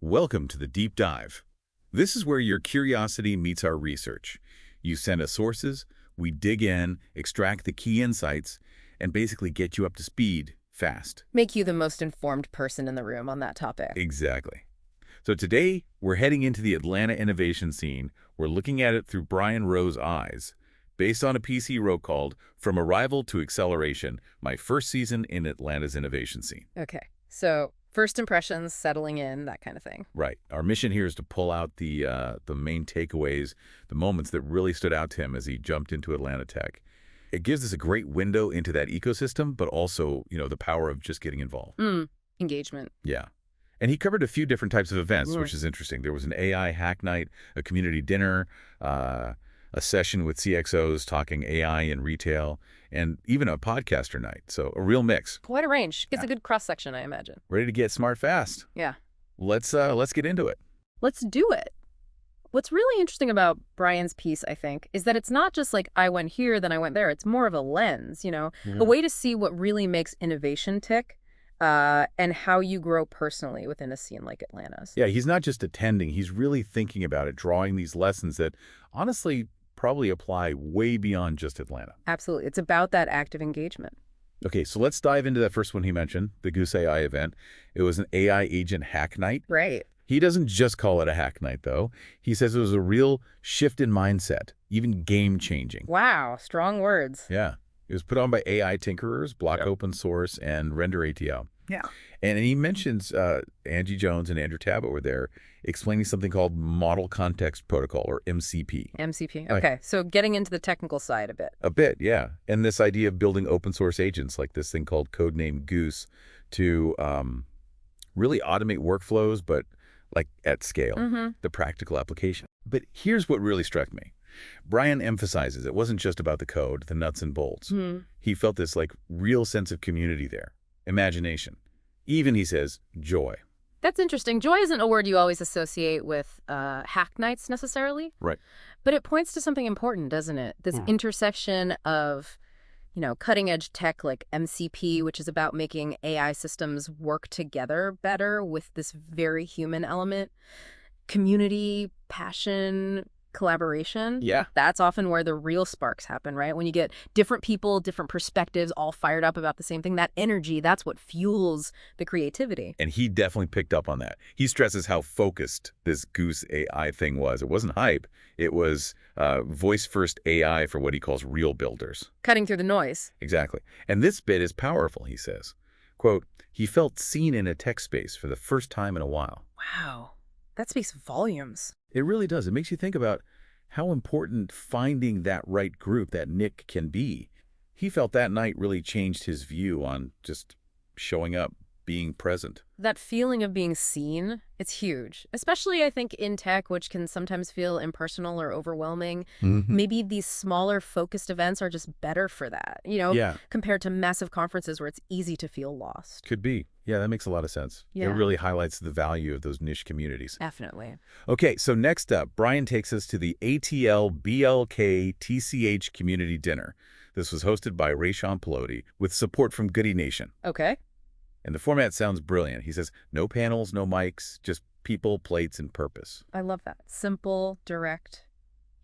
Welcome to the Deep Dive. This is where your curiosity meets our research. You send us sources, we dig in, extract the key insights, and basically get you up to speed fast. Make you the most informed person in the room on that topic. Exactly. So today, we're heading into the Atlanta innovation scene. We're looking at it through Brian Rowe's eyes, based on a piece he wrote called From Arrival to Acceleration, My First Season in Atlanta's Innovation Scene. Okay, so first impressions, settling in, that kind of thing. Right. Our mission here is to pull out the main takeaways, the moments that really stood out to him as he jumped into Atlanta Tech. It gives us a great window into that ecosystem, but also, the power of just getting involved. Engagement. Yeah. And he covered a few different types of events, which is interesting. There was an AI hack night, a community dinner, a session with CXOs talking AI in retail, and even a podcaster night. So a real mix. Quite a range. Gets a good cross-section, I imagine. Ready to get smart fast. Yeah. Let's get into it. Let's do it. What's really interesting about Brian's piece, I think, is that it's not just like I went here, then I went there. It's more of a lens, a way to see what really makes innovation tick and how you grow personally within a scene like Atlanta's. Yeah, he's not just attending. He's really thinking about it, drawing these lessons that honestly probably apply way beyond just Atlanta. Absolutely. It's about that active engagement. Okay, so let's dive into that first one he mentioned, the Goose AI event. It was an AI agent hack night. Right. He doesn't just call it a hack night, though. He says it was a real shift in mindset, even game-changing. Wow, strong words. Yeah. It was put on by AI tinkerers, Block Open Source, and Render ATL. Yeah. And he mentions Angie Jones and Andrew Tabbitt were there explaining something called Model Context Protocol, or MCP. MCP. Okay, so getting into the technical side a bit. A bit, yeah. And this idea of building open source agents like this thing called codename Goose to really automate workflows, but like at scale, the practical application. But here's what really struck me. Brian emphasizes it wasn't just about the code, the nuts and bolts. He felt this real sense of community there, imagination. Even, he says, joy. That's interesting. Joy isn't a word you always associate with hack nights necessarily. Right. But it points to something important, doesn't it? This intersection of, cutting edge tech like MCP, which is about making AI systems work together better with this very human element, community, passion, collaboration. Yeah. That's often where the real sparks happen, right? When you get different people, different perspectives, all fired up about the same thing, that energy, that's what fuels the creativity. And he definitely picked up on that. He stresses how focused this Goose AI thing was. It wasn't hype. It was voice-first AI for what he calls real builders. Cutting through the noise. Exactly. And this bit is powerful, he says. Quote, he felt seen in a tech space for the first time in a while. Wow. That speaks volumes. It really does. It makes you think about how important finding that right group, that Nick, can be. He felt that night really changed his view on just showing up, being present. That feeling of being seen, it's huge. Especially, I think, in tech, which can sometimes feel impersonal or overwhelming. Maybe these smaller, focused events are just better for that, compared to massive conferences where it's easy to feel lost. Could be. Yeah, that makes a lot of sense. Yeah. It really highlights the value of those niche communities. Definitely. Okay, so next up, Brian takes us to the ATL BLK TCH Community Dinner. This was hosted by Rayshawn Pelote with support from Goody Nation. Okay. And the format sounds brilliant. He says, no panels, no mics, just people, plates, and purpose. I love that. Simple, direct,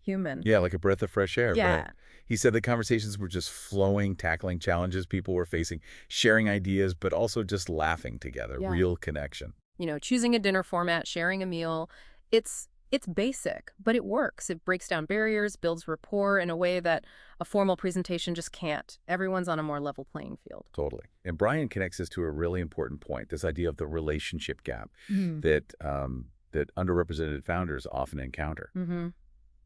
human. Yeah, like a breath of fresh air. Yeah. Right? He said the conversations were just flowing, tackling challenges people were facing, sharing ideas, but also just laughing together. Yeah. Real connection. Choosing a dinner format, sharing a meal, it's basic, but it works. It breaks down barriers, builds rapport in a way that a formal presentation just can't. Everyone's on a more level playing field. Totally. And Brian connects us to a really important point, this idea of the relationship gap that underrepresented founders often encounter.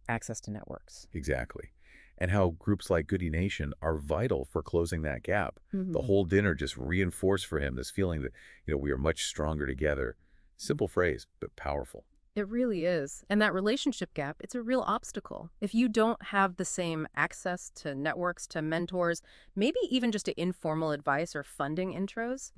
Access to networks. Exactly. And how groups like Goody Nation are vital for closing that gap. The whole dinner just reinforced for him this feeling that we are much stronger together. Simple phrase, but powerful. It really is. And that relationship gap, it's a real obstacle. If you don't have the same access to networks, to mentors, maybe even just to informal advice or funding intros,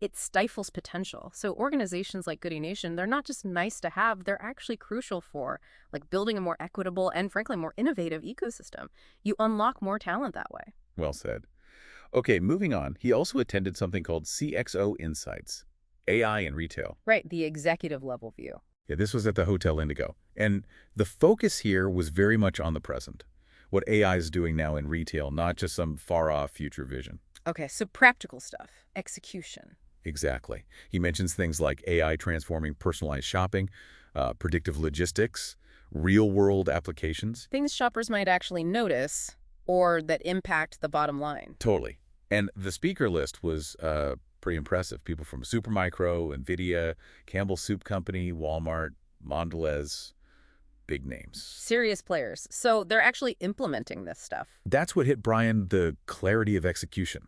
it stifles potential. So organizations like Goody Nation, they're not just nice to have, they're actually crucial for building a more equitable and frankly more innovative ecosystem. You unlock more talent that way. Well said. Okay, moving on. He also attended something called CXO Insights. AI in retail. Right, the executive level view. Yeah, this was at the Hotel Indigo. And the focus here was very much on the present. What AI is doing now in retail, not just some far-off future vision. Okay, so practical stuff, execution. Exactly. He mentions things like AI transforming personalized shopping, predictive logistics, real-world applications. Things shoppers might actually notice or that impact the bottom line. Totally. And the speaker list was pretty impressive. People from Supermicro, NVIDIA, Campbell Soup Company, Walmart, Mondelez, big names. Serious players. So they're actually implementing this stuff. That's what hit Brian, the clarity of execution.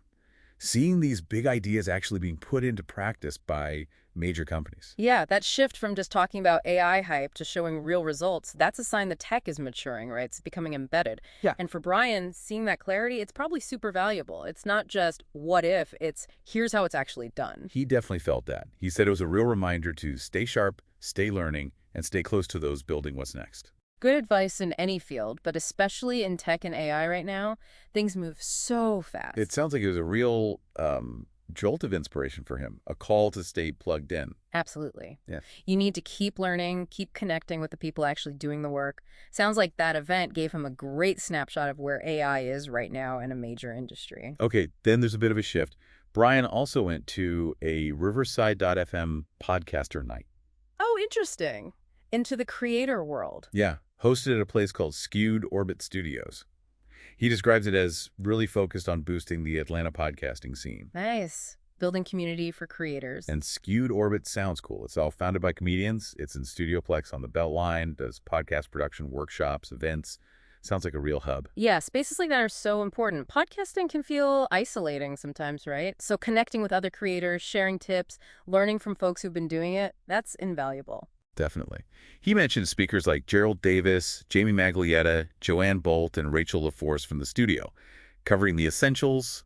Seeing these big ideas actually being put into practice by major companies. Yeah, that shift from just talking about AI hype to showing real results, that's a sign the tech is maturing, right? It's becoming embedded. Yeah. And for Brian, seeing that clarity, it's probably super valuable. It's not just what if, it's here's how it's actually done. He definitely felt that. He said it was a real reminder to stay sharp, stay learning, and stay close to those building what's next. Good advice in any field, but especially in tech and AI right now, things move so fast. It sounds like it was a real jolt of inspiration for him, a call to stay plugged in. Absolutely. Yeah. You need to keep learning, keep connecting with the people actually doing the work. Sounds like that event gave him a great snapshot of where AI is right now in a major industry. Okay, then there's a bit of a shift. Brian also went to a Riverside.fm podcaster night. Oh, interesting. Into the creator world. Yeah, hosted at a place called Skewed Orbit Studios. He describes it as really focused on boosting the Atlanta podcasting scene. Nice. Building community for creators. And Skewed Orbit sounds cool. It's all founded by comedians. It's in Studioplex on the Beltline, does podcast production workshops, events. Sounds like a real hub. Yeah, spaces like that are so important. Podcasting can feel isolating sometimes, right? So connecting with other creators, sharing tips, learning from folks who've been doing it, that's invaluable. Definitely. He mentioned speakers like Gerald Davis, Jamie Maglietta, Joanne Bolt, and Rachel LaForce from the studio, covering the essentials,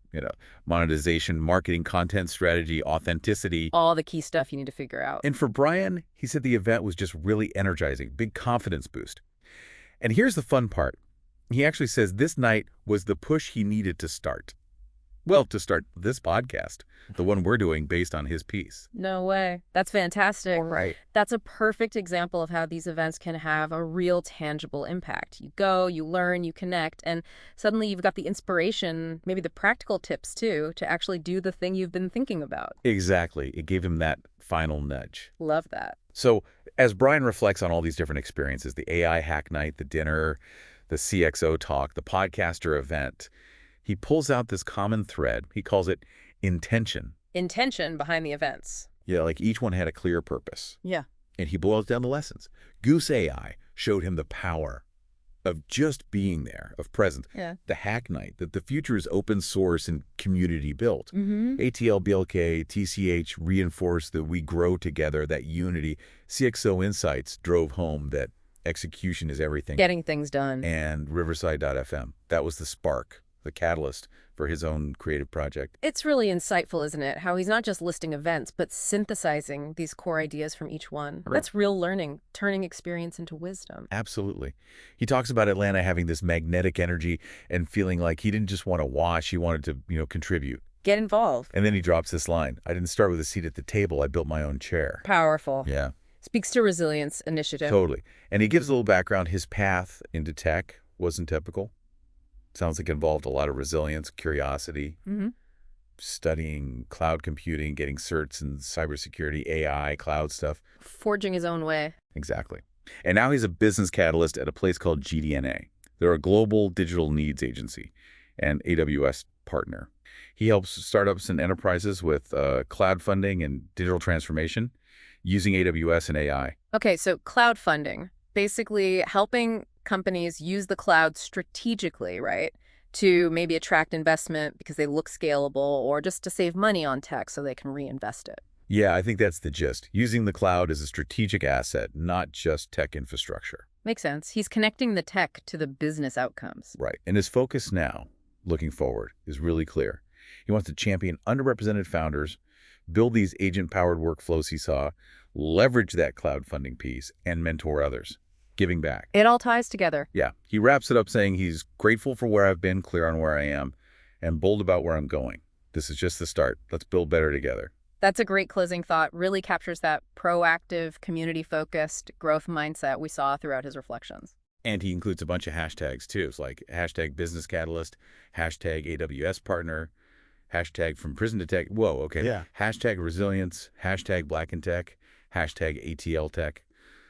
monetization, marketing, content strategy, authenticity. All the key stuff you need to figure out. And for Brian, he said the event was just really energizing, big confidence boost. And here's the fun part. He actually says this night was the push he needed to start. Well, to start this podcast, the one we're doing based on his piece. No way. That's fantastic. Right. That's a perfect example of how these events can have a real tangible impact. You go, you learn, you connect, and suddenly you've got the inspiration, maybe the practical tips too, to actually do the thing you've been thinking about. Exactly. It gave him that final nudge. Love that. So as Brian reflects on all these different experiences, the AI hack night, the dinner, the CXO talk, the podcaster event, he pulls out this common thread. He calls it intention. Intention behind the events. Yeah, like each one had a clear purpose. Yeah. And he boils down the lessons. Goose AI showed him the power of just being there, of presence. Yeah. The hack night, that the future is open source and community built. Mm-hmm. ATL, BLK, TCH reinforced that we grow together, that unity. CXO Insights drove home that execution is everything. Getting things done. And Riverside.fm, that was the spark, the catalyst for his own creative project. It's really insightful, isn't it? How he's not just listing events, but synthesizing these core ideas from each one. Right. That's real learning, turning experience into wisdom. Absolutely. He talks about Atlanta having this magnetic energy and feeling like he didn't just want to watch, he wanted to, contribute. Get involved. And then he drops this line, I didn't start with a seat at the table, I built my own chair. Powerful. Yeah. Speaks to resilience initiative. Totally. And he gives a little background. His path into tech wasn't typical. Sounds like it involved a lot of resilience, curiosity, studying cloud computing, getting certs in cybersecurity, AI, cloud stuff. Forging his own way. Exactly. And now he's a business catalyst at a place called GDNA. They're a global digital needs agency and AWS partner. He helps startups and enterprises with cloud funding and digital transformation using AWS and AI. Okay, so cloud funding, basically helping companies use the cloud strategically, right? To maybe attract investment because they look scalable or just to save money on tech so they can reinvest it. Yeah, I think that's the gist. Using the cloud as a strategic asset, not just tech infrastructure. Makes sense. He's connecting the tech to the business outcomes. Right. And his focus now, looking forward, is really clear. He wants to champion underrepresented founders, build these agent-powered workflows he saw, leverage that cloud funding piece, and mentor others. Giving back. It all ties together. Yeah. He wraps it up saying he's grateful for where I've been, clear on where I am, and bold about where I'm going. This is just the start. Let's build better together. That's a great closing thought. Really captures that proactive, community-focused growth mindset we saw throughout his reflections. And he includes a bunch of hashtags, too. It's like hashtag business catalyst, hashtag AWS partner, hashtag from prison to tech. Whoa, okay. Yeah. Hashtag resilience, hashtag black in tech, hashtag ATL tech,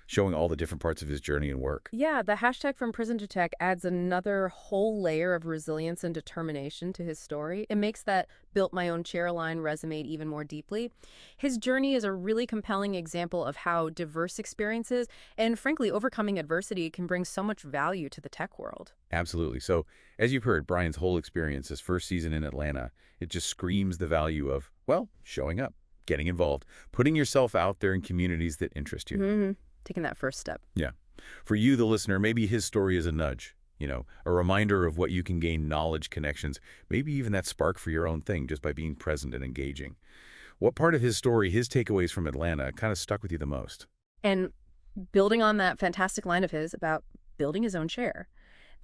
showing all the different parts of his journey and work. Yeah, the hashtag from prison to tech adds another whole layer of resilience and determination to his story. It makes that built my own chair line resonate even more deeply. His journey is a really compelling example of how diverse experiences and, frankly, overcoming adversity can bring so much value to the tech world. Absolutely. So, as you've heard, Brian's whole experience, his first season in Atlanta, it just screams the value of, well, showing up, getting involved, putting yourself out there in communities that interest you. Taking that first step. Yeah. For you, the listener, maybe his story is a nudge, a reminder of what you can gain knowledge, connections, maybe even that spark for your own thing just by being present and engaging. What part of his story, his takeaways from Atlanta, kind of stuck with you the most? And building on that fantastic line of his about building his own chair,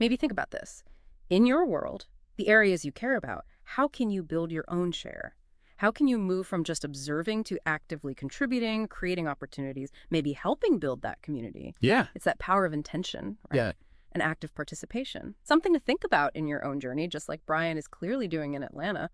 maybe think about this. In your world, the areas you care about, how can you build your own chair? How can you move from just observing to actively contributing, creating opportunities, maybe helping build that community? Yeah. It's that power of intention, right? Yeah. And active participation. Something to think about in your own journey, just like Brian is clearly doing in Atlanta.